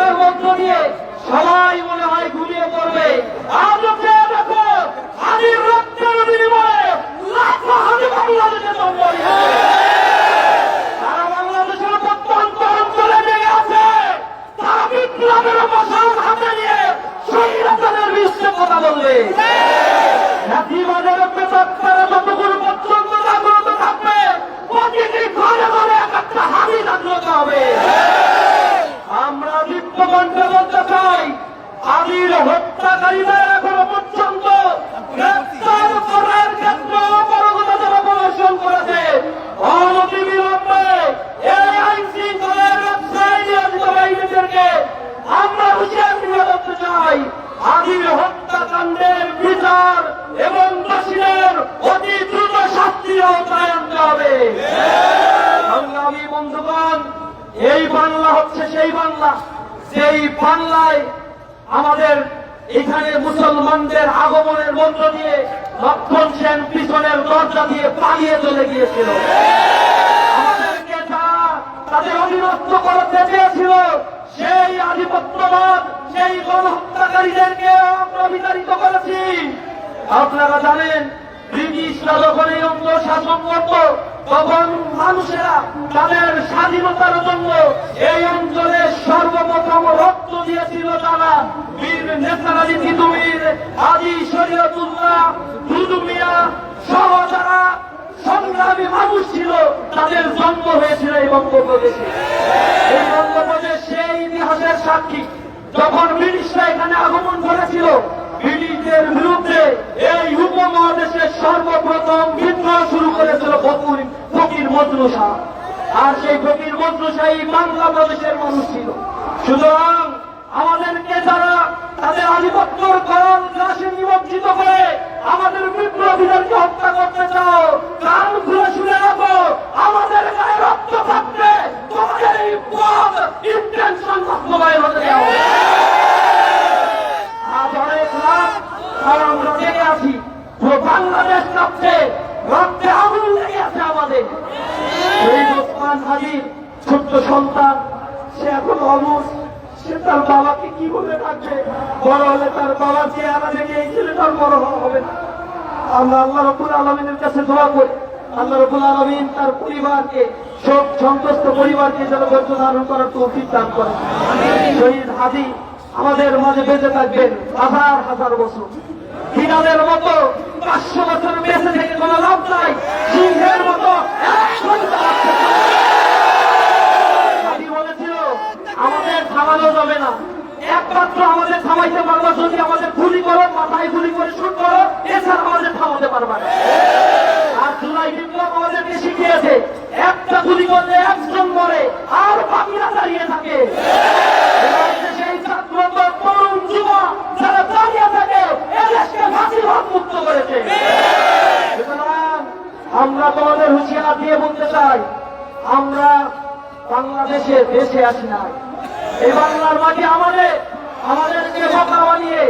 আন্দোলনের মধ্য দিয়ে সবাই মনে হয় ঘুমিয়ে পড়বে। আজ দেখো হানির রক্তের বিনিময়ে লাখো হানি বাংলাদেশে জন্ম নিয়েছে। তারা বাংলাদেশের প্রত্যন্ত অঞ্চলে জেগে আছে। তারা বিপ্লবের মশাল হাতে নিয়ে স্বৈরাচারের বিরুদ্ধে কথা বলবে। জাতিবাদের প্রেতাত্মারা যতক্ষণ পর্যন্ত জাগ্রত থাকবে, প্রতিটি ঘরে ঘরে একটা হানি জাগ্রত হবে। আমরা বিপ্লবকে বলতে চাই, আদির হত্যাকারীদের এখনো পর্যন্ত গ্রেপ্তার করার ক্ষেত্রে অপারগতা যারা প্রদর্শন করেছে, অনতিবিলম্বে এই আইন শৃঙ্খলার ব্যবসায় নিয়োজিত বাহিনীদেরকে আমরা হুঁশিয়ার দিয়ে বলতে চাই, আদির হত্যাকাণ্ডের বিচার এবং দোষীদের অতি দ্রুত শাস্তির আওতায় আনতে হবে। সংগ্রামী বন্ধুগণ, এই বাংলা হচ্ছে সেই বাংলা, যেই বাংলায় আমাদের এখানে মুসলমানদের আগমনের মধ্য দিয়ে লক্ষণ সেন পিছনের দরজা দিয়ে পালিয়ে চলে গিয়েছিল। আমাদেরকে যারা তাদের অধীনস্থ করতে চেয়েছিল, সেই আধিপত্যবাদ, সেই গণহত্যাকারীদেরকে আমরা বিতাড়িত করেছি। আপনারা জানেন, ব্রিটিশরা যখন এই অঞ্চল শাসন করত, তখন মানুষেরা তাদের স্বাধীনতার জন্য এই অঞ্চলে সর্বপ্রথম রক্ত দিয়েছিল। তারা বীর নেতারা তিতুমির, আদি শরীয়তুল্লাহ, দুদু মিয়া সহ যারা সংগ্রামী মানুষ ছিল, তাদের জন্ম হয়েছিল এই বঙ্গপ্রদেশে। এই বঙ্গপ্রদেশ সেই ইতিহাসের সাক্ষী। যখন ব্রিটিশরা এখানে আগমন করেছিল, ব্রিটিশদের বিরুদ্ধে এই উপমহাদেশের সর্বপ্রথম বিদ্রোহ শুরু করেছিল ফকির মজনু শাহ। আর সেই ফকির মজনু শাহী বাংলাদেশের মানুষ ছিল। সুতরাং আমাদেরকে যারা তাদের আধিপত্যর করণ গ্রাসে নিমজ্জিত করে আমাদের বিপ্লবীদেরকে হত্যা করতে চাও, কান খুলে শুনে রাখো, আমাদের গায়ে রক্ত থাকবে তোমাদের এই পদ ইন্টেনশন বাস্তবায়ন হতে দেওয়া হবে। আজ অনেক রাত আর আমরা জেগে আছি, পুরো বাংলাদেশ কাঁপছে, রক্তে আগুন লেগে আছে আমাদের। শহীদ ওসমান হাদির ছোট্ট সন্তান, সে এখন অমর। সে তার বাবাকে কি বলে ডাকবে? বড় হলে তার বাবা চেহারা দেখে এই ছেলেটার বড় হওয়া হবে না। আমরা আল্লাহ রাব্বুল আলামিনের কাছে দোয়া করি, আল্লাহ রাব্বুল আলামিন তার পরিবারকে, শোক সন্তুষ্ট পরিবারকে যেন ধৈর্য ধারণ করার তৌফিক দান করেন। শহীদ হাদি আমাদের মাঝে বেঁচে থাকবেন হাজার হাজার বছর। বিড়ালের মতো 500 বছর বেঁচে থেকে কোনো লাভ নাই, সিংহের মতো বলেছিল আমাদের থামানো যাবে না। একমাত্র আমাদের থামাইতে পারবা যদি আমাদের গুলি করো, মাথায় গুলি করে শুট করো, এছাড়া আমাদের থামাতে পারবা না। আর জুলাই বিপ্লব আমাদেরকে শিখিয়েছে, একটা গুলি করলে একজন মরে আর বাকিরা দাঁড়িয়ে থাকে। সেই ছাত্র তরুণ যুবা যারা দাঁড়িয়ে থাকে, এদেশকে ফাঁসিবাদ মুক্ত করেছে। সুতরাং আমরা তোমাদের হুঁশিয়ার দিয়ে বলতে চাই, আমরা বাংলাদেশে দেশে আসি না। এই বাংলার মাটি আমাদেরকে বোকা বানিয়ে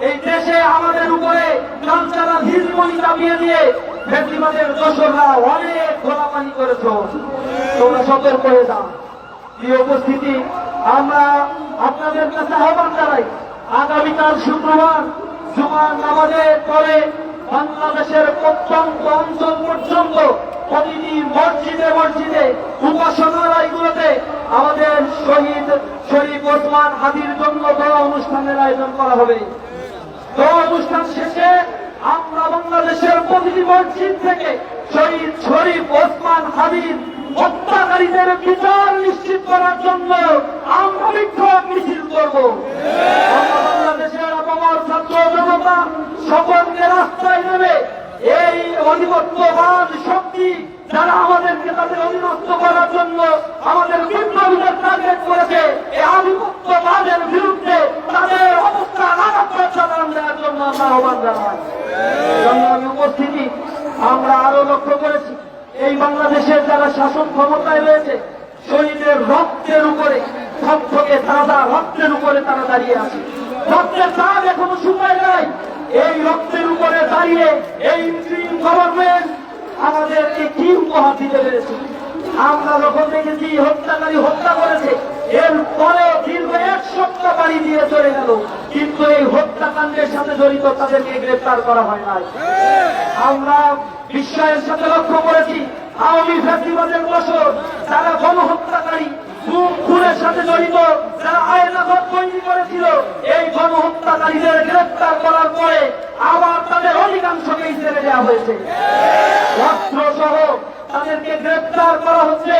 এই দেশে আমাদের উপরে কালচারা হিজমনি চাপিয়ে দিয়ে ফেসিবাদের দোসররা অনেক গোলাপানি করেছ। তোমরা সতর্ক হয়ে যাও। প্রিয় উপস্থিতি, আমরা আপনাদের কাছে আহ্বান জানাই, আগামীকাল শুক্রবার জুমার নামাজের পরে বাংলাদেশের প্রত্যন্ত অঞ্চল পর্যন্ত প্রতিটি মসজিদে মসজিদে উপাসনালয়গুলোতে আমাদের শহীদ শরীফ ওসমান হাদির জন্য দোয়া অনুষ্ঠানের আয়োজন করা হবে। দোয়া অনুষ্ঠান শেষে আমরা বাংলাদেশের প্রতিটি মসজিদ থেকে শহীদ শরীফ ওসমান হাদির হত্যাকারীদের বিচার নিশ্চিত করার জন্য আমরা বিক্ষোভ মিছিল করব। আমরা বাংলাদেশের আপামর ছাত্র জনতা সকলকে রাস্তায় নেবে এই আধিপত্যবাদ শক্তি যারা আমাদেরকে তাদের অধীনস্থ করার জন্য আমাদের বিপ্লবীদের টার্গেট করেছে, এই আধিপত্যবাদের বিরুদ্ধে তাদের অবস্থান আঘাত প্রচারণ দেওয়ার জন্য আমরা আহ্বান জানাই। সংগ্রামী উপস্থিতি, আমরা আরো লক্ষ্য করেছি, এই বাংলাদেশের যারা শাসন ক্ষমতায় রয়েছে, শহীদের রক্তের উপরে, থকথকে তাজা রক্তের উপরে তারা দাঁড়িয়ে আছে। রক্তের দাগ এখনো শুকায় নাই। এই রক্তের উপরে দাঁড়িয়ে এই ইন্টারিম গভর্নমেন্ট আমাদেরকে কি উপহার দিতে পেরেছে? আমরা যখন দেখেছি হত্যাকারী হত্যা করেছে, এর পরে দীর্ঘ 1 সপ্তাহ চলে গেল, কিন্তু এই হত্যাকাণ্ডের সাথে জড়িত তাদেরকে গ্রেফতার করা হয় নাই। আমরা বিস্ময়ের সাথে লক্ষ্য করেছি আওয়ামী ফ্যাসিবাদের বছর যারা গণহত্যাকারী খুনের সাথে জড়িত, যারা আয়নাঘর তৈরি করেছিল, এই গণহত্যাকারীদের গ্রেফতার করার পরে আবার তাদের অধিকাংশকেই ছেড়ে দেওয়া হয়েছে। অস্ত্র সহ তাদেরকে গ্রেফতার করা হচ্ছে।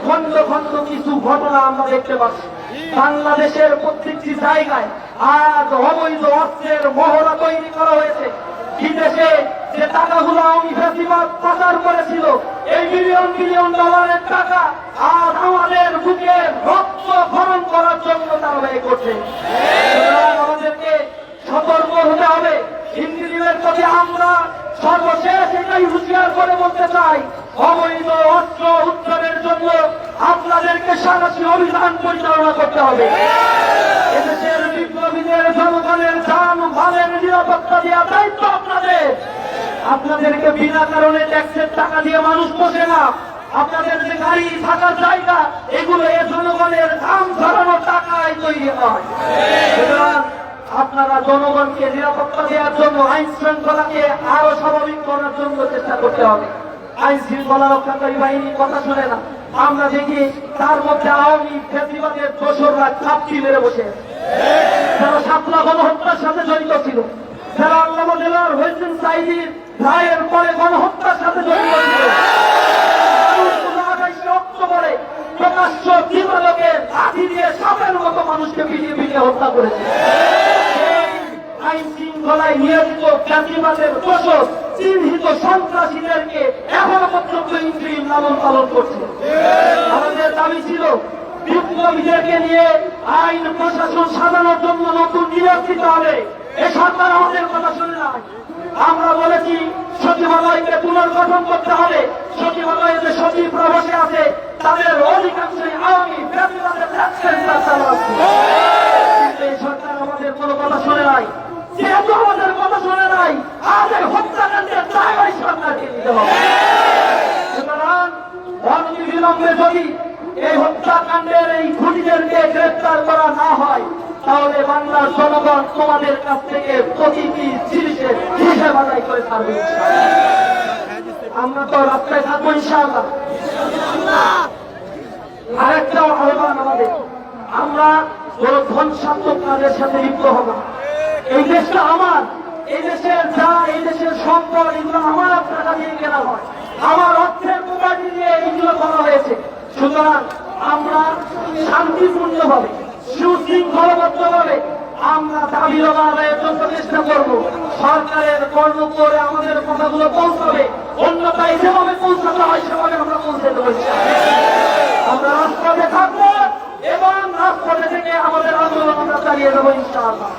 খন্ড খন্ড কিছু ঘটনা আমরা দেখতে পাচ্ছি। বাংলাদেশের প্রত্যেকটি জায়গায় আজ অবৈধ অস্ত্রের মহড়া তৈরি করা হয়েছে। বিদেশে যে টাকাগুলো আওয়ামী ফ্যাসিবাদ পাচার করেছিল, এই বিলিয়ন বিলিয়ন ডলারের টাকা আজ আমাদের বুকে রক্ত খরণ করার জন্য তারা ব্যয় করছে। আমাদেরকে সতর্ক হতে হবে। ইন্দ্রিয়ের প্রতি আমরা সর্বশেষ এটাই হুঁশিয়ার করে বলতে চাই, অবৈধ অস্ত্র উদ্ধারের জন্য আপনাদেরকে সারাশি অভিযান পরিচালনা করতে হবে। এদেশের বিপ্লবীদের জনগণের জান মালের নিরাপত্তা দেওয়ার দায়িত্ব আপনাদের। আপনাদেরকে বিনা কারণে ট্যাক্সের টাকা দিয়ে মানুষ পোষে না। আপনাদের যে গাড়ি থাকার জায়গা, এগুলো এ জনগণের ঘাম ঝরানোর টাকায় তৈরি হয়। আপনারা জনগণকে নিরাপত্তা দেওয়ার জন্য আইন শৃঙ্খলাকে আরো স্বাভাবিক করার জন্য চেষ্টা করতে হবে। আইন শৃঙ্খলা রক্ষাকারী বাহিনীর কথা শুনে না, আমরা দেখি তার মধ্যে আওয়ামী ফ্যাসিবাদের দোসররা চাপটি মেরে বসে, যারা শাপলা গণহত্যার সাথে জড়িত ছিল, যারা আল্লামা দেলোয়ার হোসেন সাঈদীর রায়ের পরে গণহত্যার সাথে জড়িত ছিল, 28 অক্টোবরে প্রকাশ্য দিবালোকে লাঠি দিয়ে সাপের মতো মানুষকে পিটিয়ে পিটিয়ে হত্যা করেছে। আইন শৃঙ্খলায় নিয়োজিত ফ্যাসিবাদের দোষর চিহ্নিত সন্ত্রাসীদেরকে এখনো পর্যন্ত ইন্দ্রিম লালন পালন করছে। আমাদের দাবি ছিল বিপ্লবীদেরকে নিয়ে আইন প্রশাসন সাজানোর জন্য নতুন নিয়োগ দিতে হবে। এ সরকার আমাদের কথা শুনে না। আমরা বলেছি সচিবালয়কে পুনর্গঠন করতে হবে। সচিবালয়ে যে সচিবরা বসে আছে তাদের অধিকাংশই আওয়ামী ফ্যাসিবাদের চালাচ্ছে। এই সরকার আমাদের কোনো কথা শুনে নাই। যেহেতু আমাদের কথা শুনে নাই, আমাদের হত্যাকাণ্ডের দায় ওই সরকারকে নিতে হবে। সুতরাং অনতিবিলম্বে যদি এই হত্যাকাণ্ডের এই খুনিদেরকে গ্রেফতার করা না হয়, তাহলে বাংলার জনগণ তোমাদের কাছ থেকে প্রতিটি জিনিসের হিসেব আদায় করে থাকবে। আমরা তো রাস্তায় থাকবো ইনশাআল্লাহ। আরেকটা আহ্বান আমাদের, আমরা কোন ধ্বংসাত্মক কাজের সাথে লিপ্ত হব না। এই দেশটা আমার, এই দেশের এই দেশের সম্পদ, এগুলো আমার টাকা দিয়ে কেনা হয়, আমার অর্থের প্রপার্টি দিয়ে এইগুলো করা হয়েছে। সুতরাং আমরা শান্তিপূর্ণভাবে সুশৃঙ্খলবদ্ধভাবে আমরা দাবি আদায়ের জন্য চেষ্টা করব। সরকারের কর্ম করে আমাদের কথাগুলো পৌঁছাবে, অন্যথায় যেভাবে পৌঁছাতে হয় সেভাবে আমরা পৌঁছে দেবো। আমরা রাজপথে থাকবো এবং রাজপথে থেকে আমাদের আন্দোলন আমরা চালিয়ে দেবো ইনশাআল্লাহ।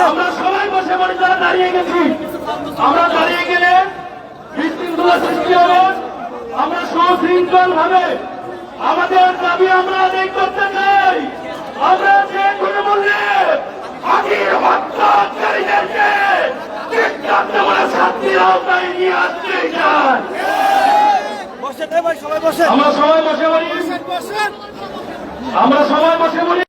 আমরা সবাই বসে পড়ি, যারা দাঁড়িয়ে গেছি। আমরা দাঁড়িয়ে গেলে বিশৃঙ্খলা সৃষ্টি হবে, আমরা সুশৃঙ্খল ভাবে আমাদের দাবি আমরা আদায় করতে চাই। আমরা যে কোনো মূল্যে হাজির হত্যাকারীদেরকে দৃষ্টান্তমূলক শাস্তির আওতায় নিয়ে আসতে চাই। আমরা সবাই বসে পড়ি। আমরা সবাই বসে পড়ি।